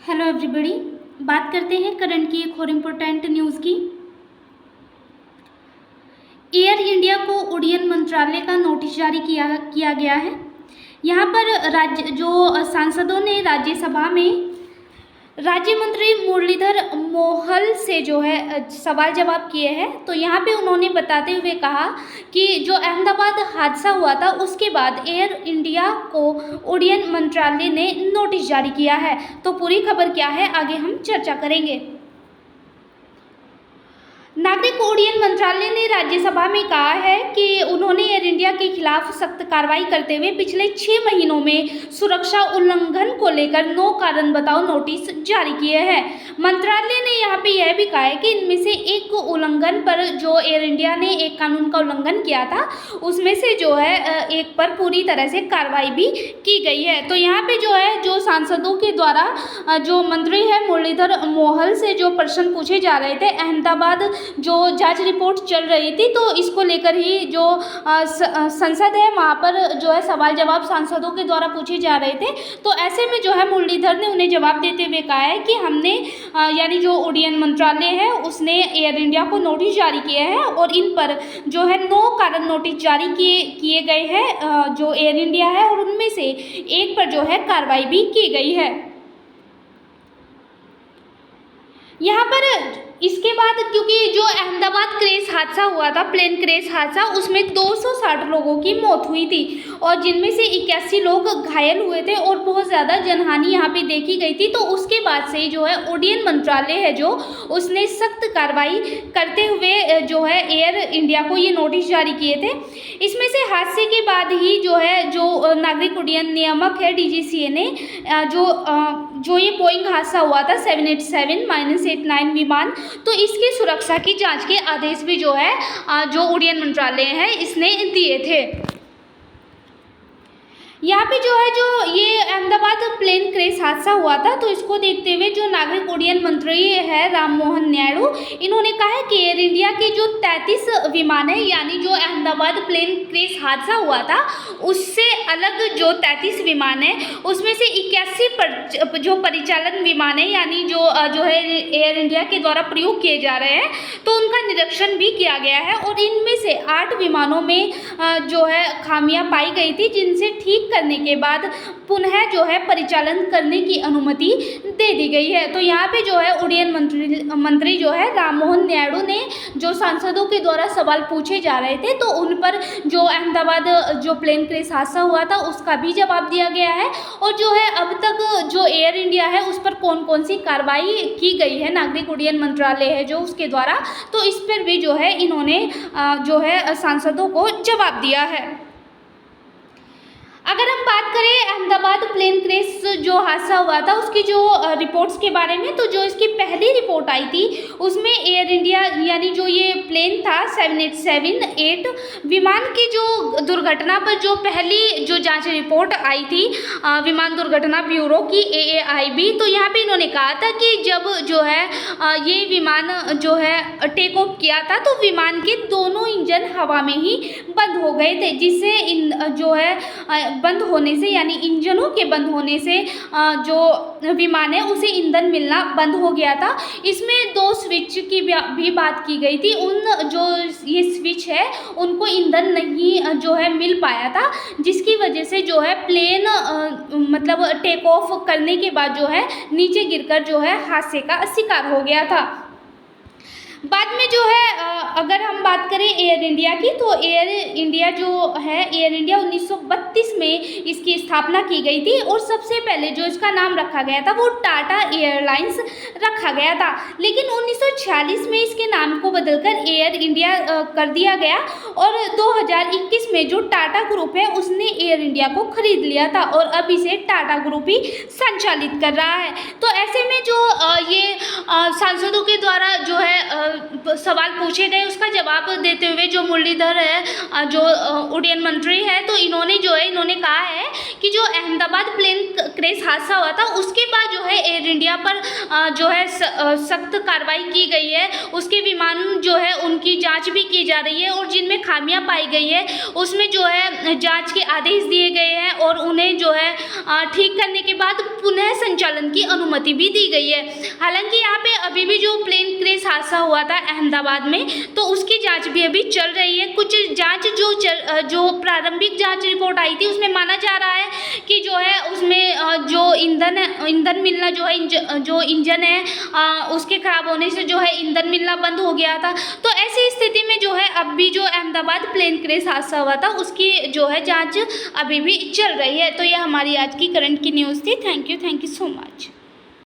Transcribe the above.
Hello everybody. बात करते हैं करंट की एक और इम्पोर्टेंट न्यूज़ की। एयर इंडिया को उड्डयन मंत्रालय का नोटिस जारी किया गया है। यहाँ पर सांसदों ने राज्यसभा में राज्य मंत्री मुरलीधर मोहल से जो है सवाल जवाब किए हैं। तो यहाँ पे उन्होंने बताते हुए कहा कि जो अहमदाबाद हादसा हुआ था उसके बाद एयर इंडिया को उड्डयन मंत्रालय ने नोटिस जारी किया है। तो पूरी खबर क्या है आगे हम चर्चा करेंगे। नागरिक उड्डयन मंत्रालय ने राज्यसभा में कहा है कि उन्होंने एयर इंडिया के खिलाफ सख्त कार्रवाई करते हुए पिछले 6 महीनों में सुरक्षा उल्लंघन को लेकर 9 कारण बताओ नोटिस जारी किए हैं। मंत्रालय ने यहाँ पे यह भी कहा है कि इनमें से एक उल्लंघन पर जो एयर इंडिया ने एक कानून का उल्लंघन किया था उसमें से जो है एक पर पूरी तरह से कार्रवाई भी की गई है। तो यहाँ पे जो है जो सांसदों के द्वारा जो मंत्री है मुरलीधर मोहल से जो प्रश्न पूछे जा रहे थे, अहमदाबाद जो जांच रिपोर्ट चल रही थी तो इसको लेकर ही जो संसद है वहाँ पर जो है सवाल जवाब सांसदों के द्वारा पूछे जा रहे थे। तो ऐसे में जो है मुरलीधर ने उन्हें जवाब देते हुए कहा है कि हमने यानी जो उड्डयन मंत्रालय है उसने एयर इंडिया को नोटिस जारी किया है और इन पर जो है 9 कारण नोटिस जारी किए गए हैं जो एयर इंडिया है, और उनमें से एक पर जो है कार्रवाई भी की गई है। यहाँ पर इसके बाद क्योंकि जो अहमदाबाद क्रैश हादसा हुआ था, प्लेन क्रैश हादसा, उसमें 260 लोगों की मौत हुई थी और जिनमें से 81 लोग घायल हुए थे और बहुत ज़्यादा जनहानि यहाँ पे देखी गई थी। तो उसके बाद से जो है उड्डयन मंत्रालय है जो उसने सख्त कार्रवाई करते हुए जो है एयर इंडिया को ये नोटिस जारी किए थे। इसमें से हादसे के बाद ही जो है जो नागरिक उड्डयन नियामक है DGCA ने जो ये बोइंग हादसा हुआ था 787-89 विमान, तो इसकी सुरक्षा की जांच के आदेश भी जो है जो उड्डयन मंत्रालय है इसने दिए थे। यहाँ पे जो है जो ये अहमदाबाद प्लेन क्रैश हादसा हुआ था तो इसको देखते हुए जो नागरिक उड्डयन मंत्री है राममोहन नायडू, इन्होंने कहा है कि एयर इंडिया के जो 33 विमान है यानी जो अहमदाबाद प्लेन क्रैश हादसा हुआ था उससे अलग जो 33 विमान है उसमें से 81 जो परिचालन विमान है यानी जो है एयर इंडिया के द्वारा प्रयोग किए जा रहे हैं तो उनका निरीक्षण भी किया गया है और इनमें से 8 विमानों में जो है खामियां पाई गई थी जिनसे ठीक करने के बाद पुनः जो है परिचालन करने की अनुमति दे दी गई है। तो यहाँ पे जो है उड्डयन मंत्री जो है राममोहन नायडू ने जो सांसदों के द्वारा सवाल पूछे जा रहे थे तो उन पर जो अहमदाबाद जो प्लेन क्रैश हादसा हुआ था उसका भी जवाब दिया गया है और जो है अब तक जो एयर इंडिया है उस पर कौन कौन सी कार्रवाई की गई है नागरिक उड्डयन मंत्रालय है जो उसके द्वारा, तो इस पर भी जो है इन्होंने जो है सांसदों को जवाब दिया है। अगर हम बात करें अहमदाबाद प्लेन क्रैश जो हादसा हुआ था उसकी जो रिपोर्ट्स के बारे में, तो जो इसकी पहली रिपोर्ट आई थी उसमें एयर इंडिया यानी जो ये प्लेन था 787-8 विमान की जो दुर्घटना पर जो पहली जो जांच रिपोर्ट आई थी विमान दुर्घटना ब्यूरो की AAIB, तो यहाँ पे इन्होंने कहा था कि जब जो है ये विमान जो है टेक ऑफ किया था तो विमान के दोनों इंजन हवा में ही बंद हो गए थे, जिससे जो है बंद होने से यानी इंजनों के बंद होने से जो विमान है उसे ईंधन मिलना बंद हो गया था। इसमें 2 स्विच की भी बात की गई थी, उन जो ये स्विच है उनको ईंधन नहीं जो है मिल पाया था जिसकी वजह से जो है प्लेन मतलब टेक ऑफ करने के बाद जो है नीचे गिरकर जो है हादसे का शिकार हो गया था। बाद में जो है अगर हम बात करें एयर इंडिया की तो एयर इंडिया जो है एयर इंडिया 1932 में इसकी स्थापना की गई थी और सबसे पहले जो इसका नाम रखा गया था वो टाटा एयरलाइंस रखा गया था, लेकिन 1946 में इसके नाम को बदलकर एयर इंडिया कर दिया गया और 2021 में जो टाटा ग्रुप है उसने एयर इंडिया को खरीद लिया था और अब इसे टाटा ग्रुप ही संचालित कर रहा है। तो ऐसे में जो ये सांसदों के द्वारा जो है सवाल पूछे गए उसका जवाब देते हुए जो मुरलीधर है, जो उड्डयन मंत्री है, तो इन्होंने कहा है कि जो अहमदाबाद प्लेन क्रैश हादसा हुआ था उसके बाद जो है एयर इंडिया पर जो है सख्त कार्रवाई की गई है। उसके विमान जो है उनकी जांच भी की जा रही है और जिनमें खामियां पाई गई है उसमें जो है जांच के आदेश दिए गए हैं और उन्हें जो है ठीक करने के बाद पुनः संचालन की अनुमति भी दी गई है। हालांकि यहाँ पे अभी भी जो प्लेन क्रैश हादसा हुआ था अहमदाबाद में, तो उसकी जांच भी अभी चल रही है। कुछ जांच जो प्रारंभिक जांच रिपोर्ट आई थी उसमें माना जा रहा है कि जो है उसमें जो ईंधन मिलना जो है जो इंजन है उसके खराब होने से जो है ईंधन मिलना बंद हो गया था। तो ऐसी स्थिति में जो है अब भी जो अहमदाबाद प्लेन क्रैश हादसा हुआ था उसकी जो है जांच अभी भी चल रही है। तो यह हमारी आज की करंट की न्यूज़ थी। Thank you so much.